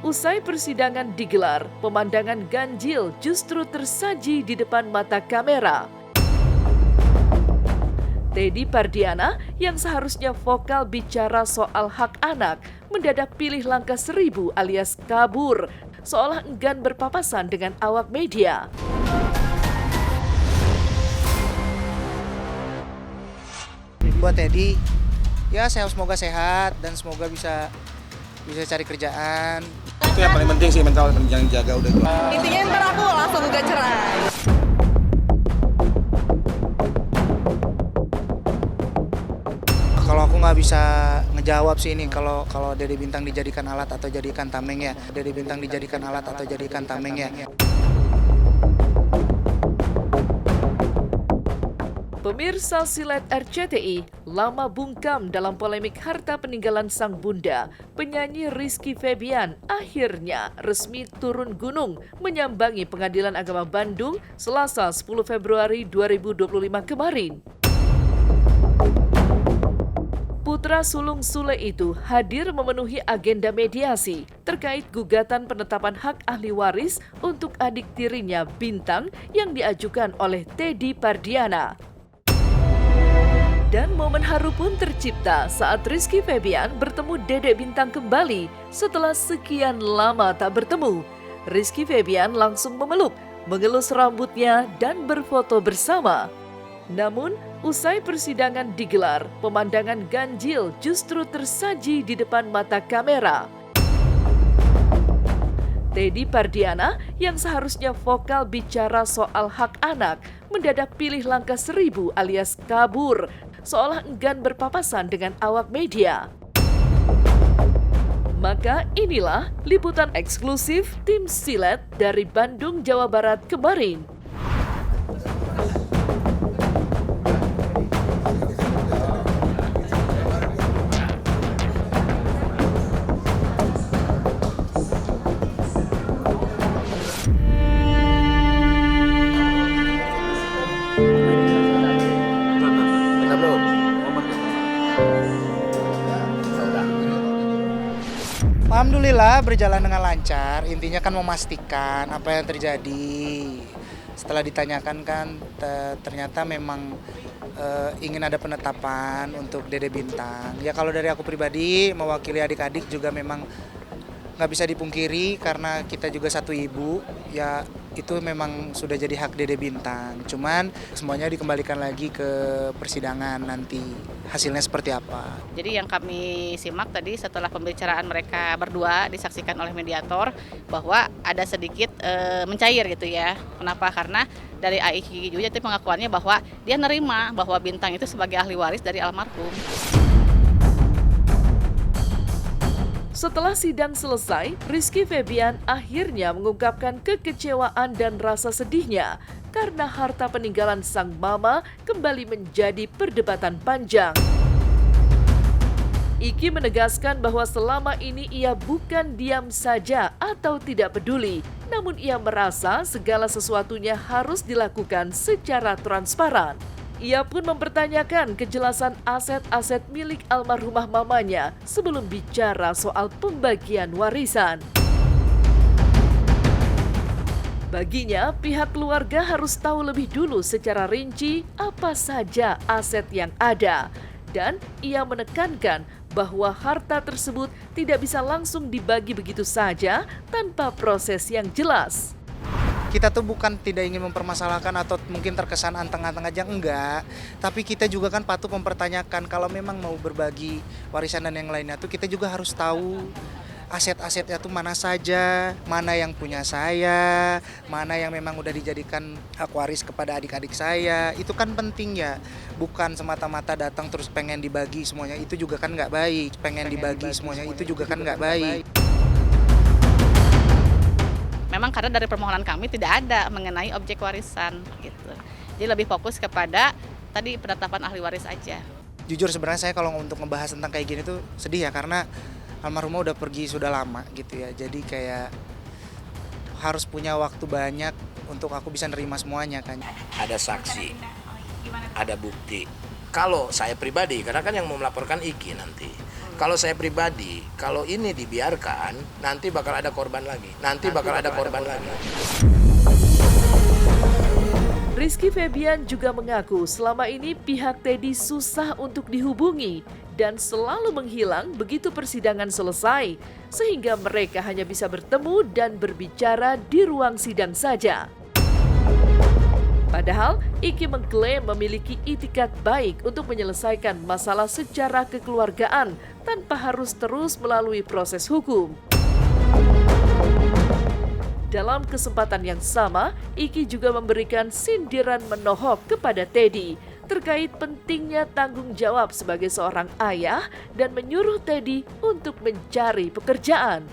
Usai persidangan digelar, pemandangan ganjil justru tersaji di depan mata kamera. Teddy Pardiana yang seharusnya vokal bicara soal hak anak mendadak pilih langkah 1000 alias kabur, seolah enggan berpapasan dengan awak media. Buat Teddy, ya saya semoga sehat dan semoga bisa cari kerjaan. Itu yang paling penting sih, mental yang jaga udah itu. Intinya ntar aku langsung gugat cerai. Kalau aku nggak bisa ngejawab sih ini kalau Dede Bintang dijadikan alat atau jadikan tameng ya. Dede Bintang dijadikan alat atau jadikan tameng ya. Pemirsa Silet RCTI lama bungkam dalam polemik harta peninggalan sang bunda. Penyanyi Rizky Febian akhirnya resmi turun gunung menyambangi Pengadilan Agama Bandung Selasa 10 Februari 2025 kemarin. Putra sulung Sule itu hadir memenuhi agenda mediasi terkait gugatan penetapan hak ahli waris untuk adik tirinya Bintang yang diajukan oleh Teddy Pardiana. Dan momen haru pun tercipta saat Rizky Febian bertemu Dedek Bintang kembali setelah sekian lama tak bertemu. Rizky Febian langsung memeluk, mengelus rambutnya dan berfoto bersama. Namun, usai persidangan digelar, pemandangan ganjil justru tersaji di depan mata kamera. Teddy Pardiana yang seharusnya vokal bicara soal hak anak mendadak pilih langkah 1000 alias kabur, seolah enggan berpapasan dengan awak media. Maka inilah liputan eksklusif tim Silet dari Bandung, Jawa Barat kemarin. Alhamdulillah berjalan dengan lancar. Intinya kan memastikan apa yang terjadi. Setelah ditanyakan kan ternyata memang ingin ada penetapan untuk Dede Bintang. Ya kalau dari aku pribadi mewakili adik-adik juga memang nggak bisa dipungkiri karena kita juga satu ibu. Ya itu memang sudah jadi hak Dede Bintang. Cuman semuanya dikembalikan lagi ke persidangan nanti. Hasilnya seperti apa. Jadi yang kami simak tadi setelah pembicaraan mereka berdua disaksikan oleh mediator bahwa ada sedikit mencair gitu ya. Kenapa? Karena dari Aiki juga itu pengakuannya bahwa dia nerima bahwa Bintang itu sebagai ahli waris dari almarhum. Setelah sidang selesai, Rizky Febian akhirnya mengungkapkan kekecewaan dan rasa sedihnya karena harta peninggalan sang mama kembali menjadi perdebatan panjang. Iki menegaskan bahwa selama ini ia bukan diam saja atau tidak peduli, namun ia merasa segala sesuatunya harus dilakukan secara transparan. Ia pun mempertanyakan kejelasan aset-aset milik almarhumah mamanya sebelum bicara soal pembagian warisan. Baginya, pihak keluarga harus tahu lebih dulu secara rinci apa saja aset yang ada. Dan ia menekankan bahwa harta tersebut tidak bisa langsung dibagi begitu saja tanpa proses yang jelas. Kita tuh bukan tidak ingin mempermasalahkan atau mungkin terkesan anteng-anteng aja, enggak. Tapi kita juga kan patut mempertanyakan kalau memang mau berbagi warisan dan yang lainnya tuh kita juga harus tahu aset-asetnya tuh mana saja, mana yang punya saya, mana yang memang udah dijadikan hak waris kepada adik-adik saya. Itu kan penting ya, bukan semata-mata datang terus pengen dibagi semuanya, itu juga kan nggak baik. Pengen dibagi semuanya itu juga kan nggak baik. Memang karena dari permohonan kami tidak ada mengenai objek warisan gitu. Jadi lebih fokus kepada tadi penetapan ahli waris aja. Jujur sebenarnya saya kalau untuk ngebahas tentang kayak gini tuh sedih ya, karena almarhumah udah pergi sudah lama gitu ya. Jadi kayak harus punya waktu banyak untuk aku bisa nerima semuanya kan. Ada saksi, ada bukti. Kalau saya pribadi, karena kan yang mau melaporkan Iki nanti. Kalau saya pribadi, kalau ini dibiarkan, nanti bakal ada korban lagi. Rizky Febian juga mengaku selama ini pihak Teddy susah untuk dihubungi dan selalu menghilang begitu persidangan selesai, sehingga mereka hanya bisa bertemu dan berbicara di ruang sidang saja. Padahal, Iki mengklaim memiliki itikat baik untuk menyelesaikan masalah secara kekeluargaan tanpa harus terus melalui proses hukum. Dalam kesempatan yang sama, Iki juga memberikan sindiran menohok kepada Teddy terkait pentingnya tanggung jawab sebagai seorang ayah dan menyuruh Teddy untuk mencari pekerjaan.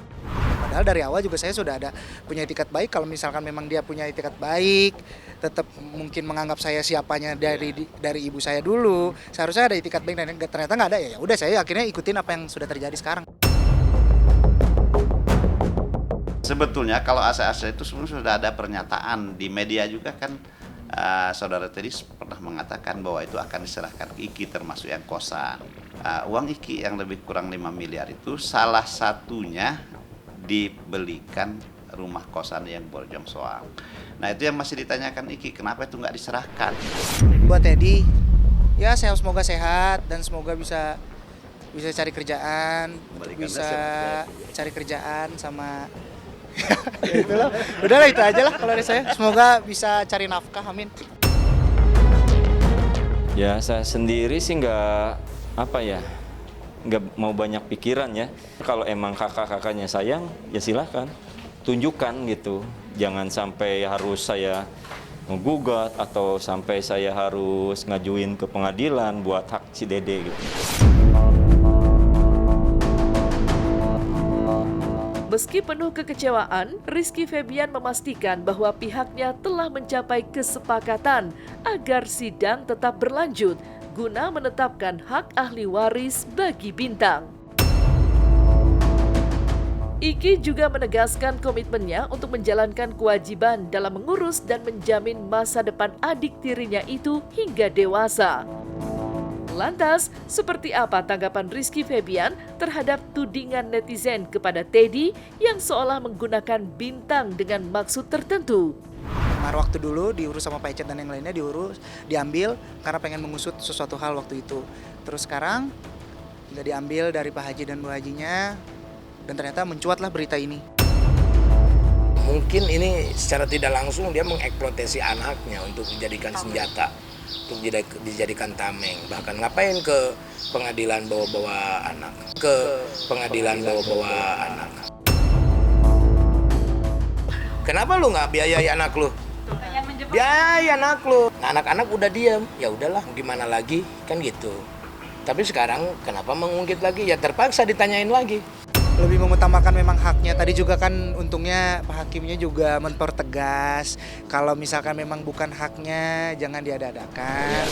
Padahal dari awal juga saya sudah ada punya itikat baik. Kalau misalkan memang dia punya itikat baik, tetap mungkin menganggap saya siapanya dari ibu saya dulu. Seharusnya ada itikat baik dan ternyata nggak ada, ya udah saya akhirnya ikutin apa yang sudah terjadi sekarang. Sebetulnya kalau ACAC itu sudah ada pernyataan di media juga kan, saudara Teddy pernah mengatakan bahwa itu akan diserahkan ke Iki termasuk yang kosan. Uang Iki yang lebih kurang 5 miliar itu salah satunya dibelikan rumah kosan yang Borjong Soang. Nah itu yang masih ditanyakan Iki, kenapa itu nggak diserahkan? Buat Teddy, ya saya semoga sehat dan semoga bisa cari kerjaan, cari kerjaan sama ya itulah. Udahlah itu aja lah kalau dari saya. Semoga bisa cari nafkah, amin. Ya saya sendiri sih nggak mau banyak pikiran ya. Kalau emang kakak-kakaknya sayang, ya silahkan tunjukkan gitu. Jangan sampai harus saya menggugat atau sampai saya harus ngajuin ke pengadilan buat hak si Dede gitu. Meski penuh kekecewaan, Rizky Febian memastikan bahwa pihaknya telah mencapai kesepakatan agar sidang tetap berlanjut guna menetapkan hak ahli waris bagi Bintang. Iki juga menegaskan komitmennya untuk menjalankan kewajiban dalam mengurus dan menjamin masa depan adik tirinya itu hingga dewasa. Lantas, seperti apa tanggapan Rizky Febian terhadap tudingan netizen kepada Teddy yang seolah menggunakan Bintang dengan maksud tertentu? Kemarin waktu dulu diurus sama Pak Ecet dan yang lainnya diambil karena pengen mengusut sesuatu hal waktu itu. Terus sekarang nggak diambil dari Pak Haji dan Bu Hajinya dan ternyata mencuatlah berita ini. Mungkin ini secara tidak langsung dia mengeksploitasi anaknya untuk dijadikan senjata, untuk dijadikan tameng. Bahkan ngapain ke pengadilan bawa-bawa anak, Kenapa lu nggak biayai anak lu? Biayai anak lu. Nah, anak-anak udah diam, ya udahlah, gimana lagi, kan gitu. Tapi sekarang kenapa mengungkit lagi? Ya terpaksa ditanyain lagi. Lebih mengutamakan memang haknya. Tadi juga kan untungnya Pak Hakimnya juga mempertegas kalau misalkan memang bukan haknya jangan diada-adakan.